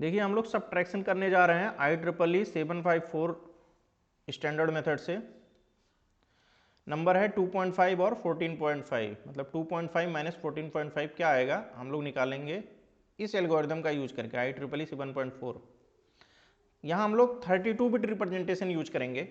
देखिए हम लोग सब्ट्रैक्शन करने जा रहे हैं IEEE 754 स्टैंडर्ड मेथड से। नंबर है 2.5 और 14.5, मतलब 2.5 माइनस 14.5 क्या आएगा हम लोग निकालेंगे इस एल्गोरिदम का यूज करके IEEE 7.4। यहाँ हम लोग 32 बिट रिप्रेजेंटेशन यूज करेंगे।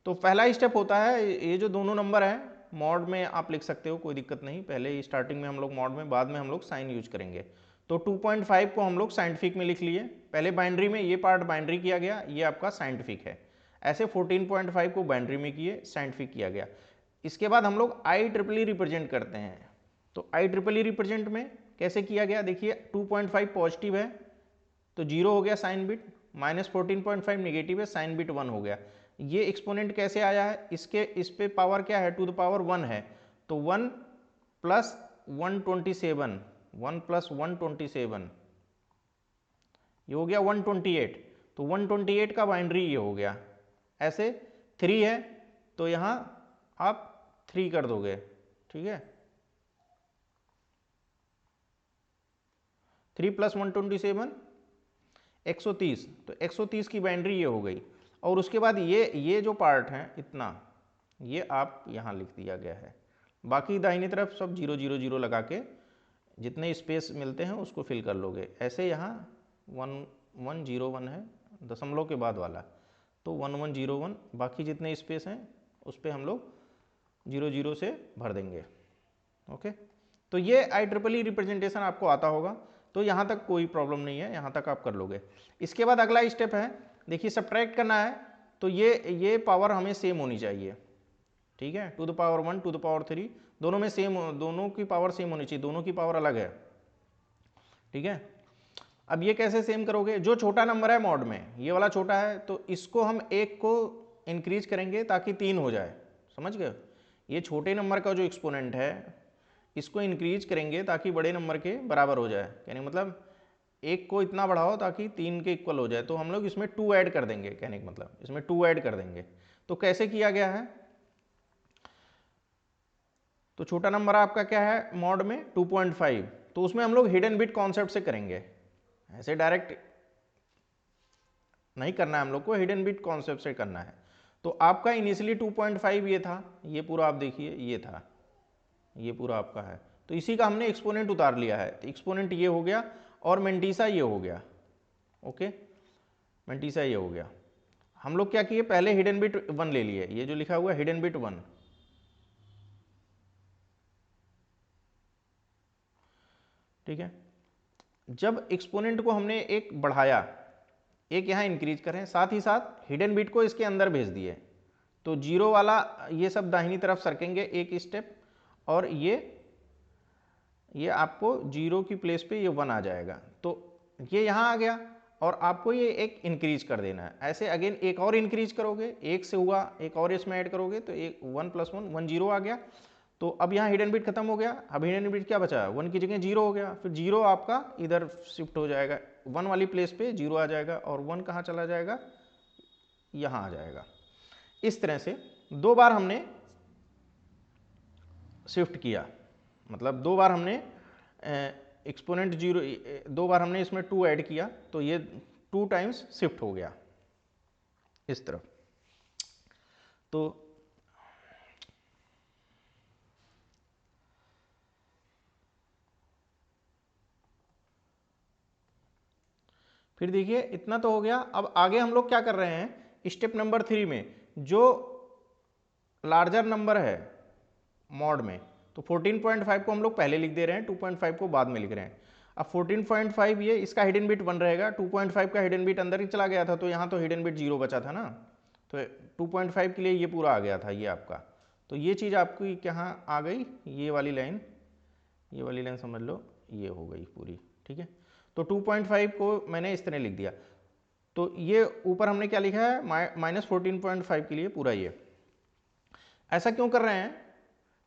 तो पहला स्टेप होता है, ये जो दोनों नंबर हैं मॉड में आप लिख सकते हो, कोई दिक्कत नहीं। पहले स्टार्टिंग में हम लोग मॉड में, बाद में हम लोग साइन यूज करेंगे। तो 2.5 को हम लोग साइंटिफिक में लिख लिए। पहले बाइनरी में, ये पार्ट बाइनरी किया गया, ये आपका साइंटिफिक है। ऐसे 14.5 को बाइनरी में किए, साइंटिफिक किया गया। इसके बाद हम लोग IEEE रिप्रेजेंट करते हैं। तो IEEE रिप्रेजेंट में कैसे किया गया, देखिए 2.5 पॉजिटिव है तो 0 हो गया साइन बिट, माइनस 14.5 नेगेटिव है, साइन बिट 1 हो गया। ये एक्सपोनेंट कैसे आया है, इस पे पावर क्या है, टू द पावर 1 है, तो 1 प्लस 127, 1 प्लस 127, ये हो गया 128। तो 128 का बाइनरी ये हो गया। ऐसे 3 है तो यहाँ आप 3 कर दोगे, ठीक है। 3 प्लस 127 130, तो 130 की बाइनरी ये हो गई। और उसके बाद ये जो पार्ट है इतना, ये आप यहाँ लिख दिया गया है। बाकी दाहिनी तरफ सब 0 0 0 लगा के जितने स्पेस मिलते हैं उसको फिल कर लोगे। ऐसे यहाँ 1101 है दशमलव के बाद वाला, तो 1101, बाकी जितने स्पेस हैं उस पर हम लोग 0 0 से भर देंगे। ओके, तो ये IEEE रिप्रेजेंटेशन आपको आता होगा, तो यहाँ तक कोई प्रॉब्लम नहीं है, यहाँ तक आप कर लोगे। इसके बाद अगला स्टेप है, देखिए सब्ट्रैक्ट करना है, तो ये पावर हमें सेम होनी चाहिए, ठीक है। To the power 1, to the power 3, दोनों में सेम, दोनों की पावर सेम होनी चाहिए, दोनों की पावर अलग है, ठीक है। अब ये कैसे सेम करोगे, जो छोटा नंबर है मॉड में, ये वाला छोटा है, तो इसको हम 1 को इंक्रीज करेंगे ताकि 3 हो जाए, समझ गए। ये छोटे नंबर का जो एक्सपोनेंट है इसको इंक्रीज करेंगे ताकि बड़े नंबर के बराबर हो जाए, कहने का मतलब 1 को इतना बढ़ाओ ताकि 3 के इक्वल हो जाए। तो हम लोग इसमें 2 ऐड कर देंगे, कहने का मतलब इसमें 2 ऐड कर देंगे। तो कैसे किया गया है, तो छोटा नंबर आपका क्या है मॉड में 2.5, तो उसमें हम लोग हिडन बिट कॉन्सेप्ट से करेंगे, ऐसे डायरेक्ट नहीं करना है हम लोग को, हिडन बिट कॉन्सेप्ट से करना है। तो आपका इनिशियली 2.5 ये था, ये पूरा आप देखिए ये था, ये पूरा आपका है, तो इसी का हमने एक्सपोनेंट उतार लिया है। तो एक्सपोनेंट ये हो गया और मेंटीसा ये हो गया, ओके, मेंटीसा ये हो गया। हम लोग क्या किए, पहले हिडन बिट 1 ले लिए, ये जो लिखा हुआ है हिडन बिट 1, ठीक है। जब एक्सपोनेंट को हमने एक बढ़ाया, एक यहाँ इंक्रीज करें, साथ ही साथ हिडन बिट को इसके अंदर भेज दिए, तो 0 वाला ये सब दाहिनी तरफ सरकेंगे एक स्टेप, और ये आपको 0 की प्लेस पे ये 1 आ जाएगा, तो ये यहाँ आ गया। और आपको ये एक इंक्रीज कर देना है, ऐसे अगेन एक और इंक्रीज करोगे, 1 से हुआ, एक और इसमें ऐड करोगे, तो एक 1 प्लस 1 1 0 आ गया। तो अब यहाँ हिडन बिट खत्म हो गया, अब हिडन बिट क्या बचा, 1 की जगह 0 हो गया, फिर 0 आपका इधर शिफ्ट हो जाएगा, 1 वाली प्लेस पे 0 आ जाएगा, और 1 कहाँ चला जाएगा, यहाँ आ जाएगा। इस तरह से 2 बार हमने शिफ्ट किया, मतलब 2 बार हमने एक्सपोनेंट 0, 2 बार हमने इसमें 2 ऐड किया, तो ये 2 टाइम्स शिफ्ट हो गया इस तरफ। तो फिर देखिए इतना तो हो गया। अब आगे हम लोग क्या कर रहे हैं, स्टेप नंबर 3 में जो लार्जर नंबर है मॉड में, तो 14.5 को हम लोग पहले लिख दे रहे हैं, 2.5 को बाद में लिख रहे हैं। अब 14.5 ये इसका हिडन बिट 1 रहेगा, 2.5 का हिडन बिट अंदर ही चला गया था, तो यहाँ तो हिडन बिट 0 बचा था ना, तो 2.5 के लिए ये पूरा आ गया था ये आपका। तो ये चीज़ आपकी कहाँ आ गई, ये वाली लाइन, ये वाली लाइन समझ लो, ये हो गई पूरी, ठीक है। तो 2.5 को मैंने इस तरह लिख दिया। तो ये ऊपर हमने क्या लिखा है, माइनस 14.5 के लिए पूरा ये। ऐसा क्यों कर रहे हैं,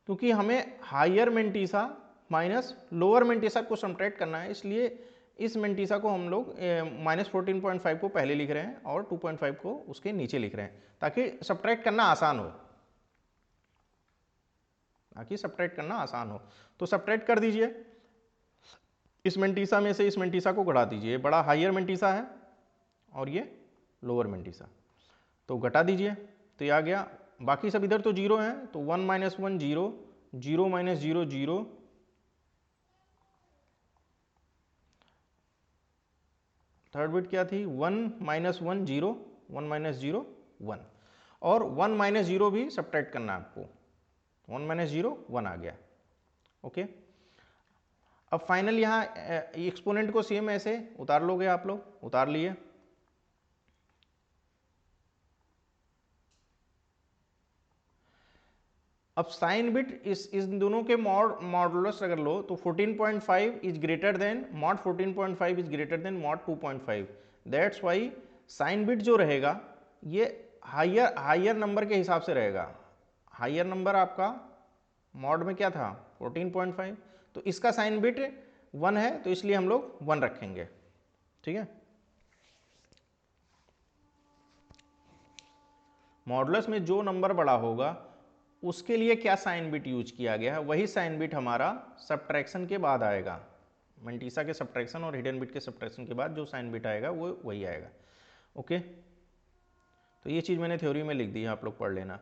क्योंकि हमें higher mantissa minus lower mantissa को सब्ट्रैक्ट करना है, इसलिए इस मेंटीसा को हम लोग माइनस 14.5 को पहले लिख रहे हैं और 2.5 को उसके नीचे लिख रहे हैं, ताकि सब्ट्रैक्ट करना आसान हो, ताकि सब्ट्रैक्ट करना आसान हो। तो सब्ट्रैक्ट कर दीजिए, इस मेंटीसा में से इस मेंटीसा को घटा दीजिए, बड़ा हायर मेंटीसा है और ये लोअर मेंटीसा, तो घटा दीजिए तो ये आ गया। बाकी सब इधर तो जीरो हैं, तो 1 - 1 जीरो, 0 - 0 0, थर्ड बिट क्या थी 1 - 1 0, 1 - 0 1, और 1 - 0 भी सब्ट्रैक्ट करना है आपको, 1 - 0 1 आ गया। ओके, अब फाइनल यहाँ एक्सपोनेंट को सेम ऐसे उतार लोगे आप लोग, उतार लिए। अब साइन बिट इस दोनों के मॉडुलस अगर लो तो 14.5 is greater than mod 14.5 is greater than mod 2.5, that's why sign bit जो रहेगा ये हायर नंबर के हिसाब से रहेगा। हायर नंबर आपका मॉड में क्या था 14.5, तो इसका साइन बिट 1 है तो इसलिए हम लोग 1 रखेंगे। ठीक है, मॉडुलस में जो नंबर बड़ा होगा उसके लिए क्या साइन बिट यूज किया गया है, वही साइन बिट हमारा सब्ट्रैक्शन के बाद आएगा। मेंटीसा के सब्ट्रैक्शन और हिडन बिट के सब्ट्रैक्शन के बाद जो साइन बिट आएगा वो वही आएगा। ओके, तो ये चीज़ मैंने थ्योरी में लिख दी है, आप लोग पढ़ लेना।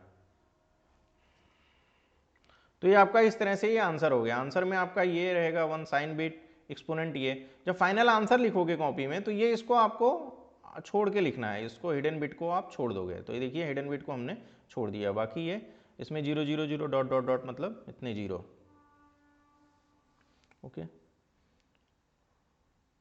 तो ये आपका इस तरह से ये आंसर हो गया। आंसर में आपका ये रहेगा 1 साइन बिट एक्सपोनेंट ये। जब फाइनल आंसर लिखोगे कॉपी में तो ये इसको आपको छोड़ के लिखना है, इसको हिडन बिट को आप छोड़ दोगे। तो ये देखिए हिडन बिट को हमने छोड़ दिया, बाकी ये इसमें 0 0 0 डॉट डॉट डॉट मतलब इतने जीरो। ओके,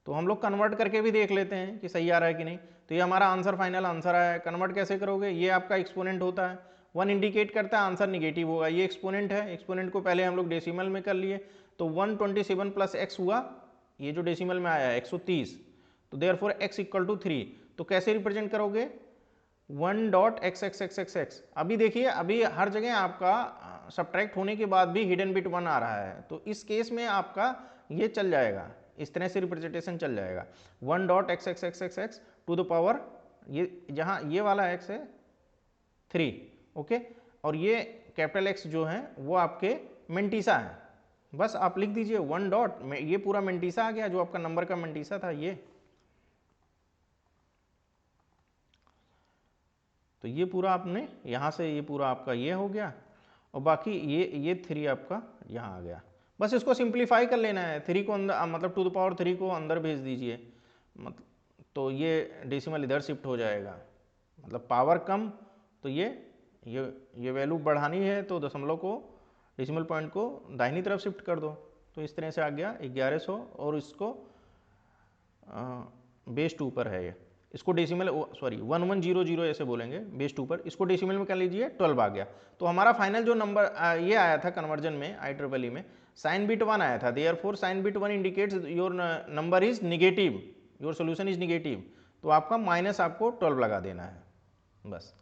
तो हम लोग कन्वर्ट करके भी देख लेते हैं कि सही आ रहा है कि नहीं। तो ये हमारा आंसर फाइनल आंसर आया है। कन्वर्ट कैसे करोगे, ये आपका एक्सपोनेंट होता है, 1 इंडिकेट करता है आंसर निगेटिव होगा। ये एक्सपोनेंट है, एक्सपोनेंट को पहले हम लोग डेसिमल में कर लिए, तो 127 प्लस एक्स हुआ, ये जो डेसिमल में आया है 130, तो देयरफॉर x इक्वल टू 3। तो कैसे रिप्रेजेंट करोगे 1.xxxxx। अभी देखिए अभी हर जगह आपका सब्ट्रैक्ट होने के बाद भी हिडन बिट 1 आ रहा है, तो इस केस में आपका ये चल जाएगा, इस तरह से रिप्रेजेंटेशन चल जाएगा 1.xxxxx टू द पावर, ये जहाँ ये वाला x है 3। ओके, और ये कैपिटल X जो है वो आपके मेंटीसा है, बस आप लिख दीजिए 1 डॉट, ये पूरा मेंटीसा आ गया जो आपका नंबर का मेंटीसा था ये। तो ये पूरा आपने यहाँ से ये पूरा आपका ये हो गया, और बाकी ये 3 आपका यहाँ आ गया। बस इसको सिंप्लीफाई कर लेना है, 3 को अंदर मतलब टू द पावर 3 को अंदर भेज दीजिए, मतलब तो ये डेसिमल इधर शिफ्ट हो जाएगा, मतलब पावर कम तो ये वैल्यू बढ़ानी है तो दशमलव को डेसिमल पॉइंट को दाहिनी तरफ शिफ्ट कर दो। तो इस तरह से आ गया 1100, और इसको बेस 2 पर है ये, इसको डेसिमल सॉरी 1100 ऐसे बोलेंगे बेस 2 पर, इसको डेसिमल में कर लीजिए 12 आ गया। तो हमारा फाइनल जो नंबर ये आया था कन्वर्जन में IEEE में साइन बिट 1 आया था, therefore sign bit 1 indicates your number is negative, your solution is negative, तो आपका माइनस आपको 12 लगा देना है बस।